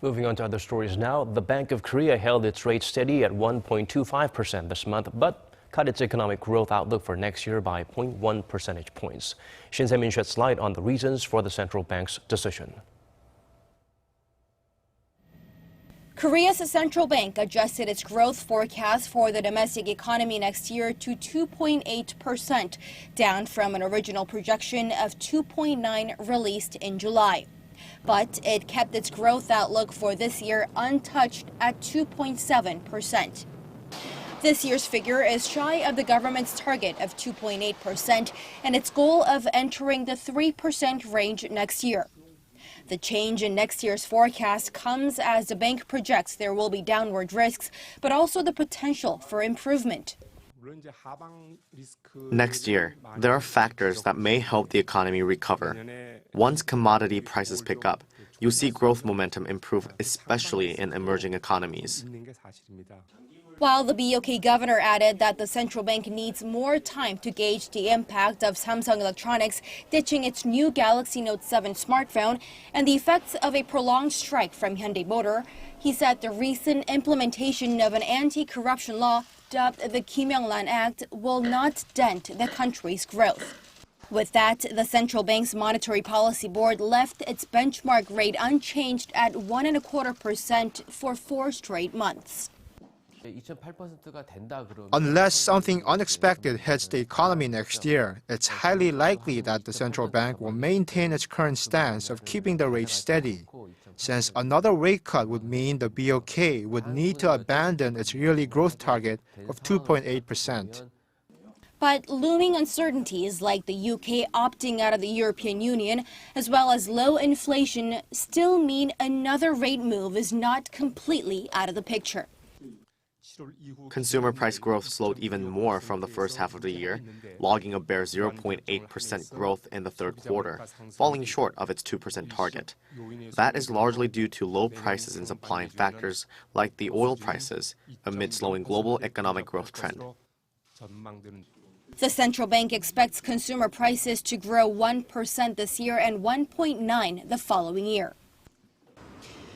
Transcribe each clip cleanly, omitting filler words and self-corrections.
Moving on to other stories now, the Bank of Korea held its rate steady at 1.25% this month, but cut its economic growth outlook for next year by 0.1 percentage points. Shin Se-min sheds light on the reasons for the central bank's decision. Korea's central bank adjusted its growth forecast for the domestic economy next year to 2.8%, down from an original projection of 2.9% released in July. But it kept its growth outlook for this year untouched at 2.7%. This year's figure is shy of the government's target of 2.8% and its goal of entering the 3% range next year. The change in next year's forecast comes as the bank projects there will be downward risks, but also the potential for improvement. Next year, there are factors that may help the economy recover. Once commodity prices pick up, you'll see growth momentum improve, especially in emerging economies. While the BOK governor added that the central bank needs more time to gauge the impact of Samsung Electronics ditching its new Galaxy Note 7 smartphone and the effects of a prolonged strike from Hyundai Motor, he said the recent implementation of an anti-corruption law dubbed the Kim Young-lan Act will not dent the country's growth. With that, the central bank's monetary policy board left its benchmark rate unchanged at 1.25% for 4 straight months. Unless something unexpected hits the economy next year, it's highly likely that the central bank will maintain its current stance of keeping the rate steady, since another rate cut would mean the BOK would need to abandon its yearly growth target of 2.8%. But looming uncertainties like the UK opting out of the European Union, as well as low inflation, still mean another rate move is not completely out of the picture. Consumer price growth slowed even more from the first half of the year, logging a bare 0.8% growth in the third quarter, falling short of its 2% target. That is largely due to low prices in supplying factors like the oil prices, amid slowing global economic growth trend. The central bank expects consumer prices to grow 1% this year and 1.9% the following year.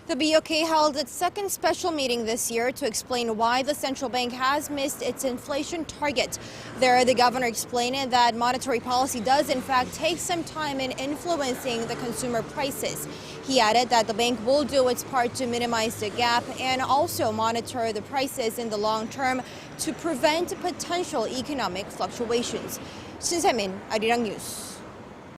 The BOK held its second special meeting this year to explain why the central bank has missed its inflation target. There, the governor explained that monetary policy does in fact take some time in influencing the consumer prices. He added that the bank will do its part to minimize the gap and also monitor the prices in the long term to prevent potential economic fluctuations. Shin Se-min, Arirang News.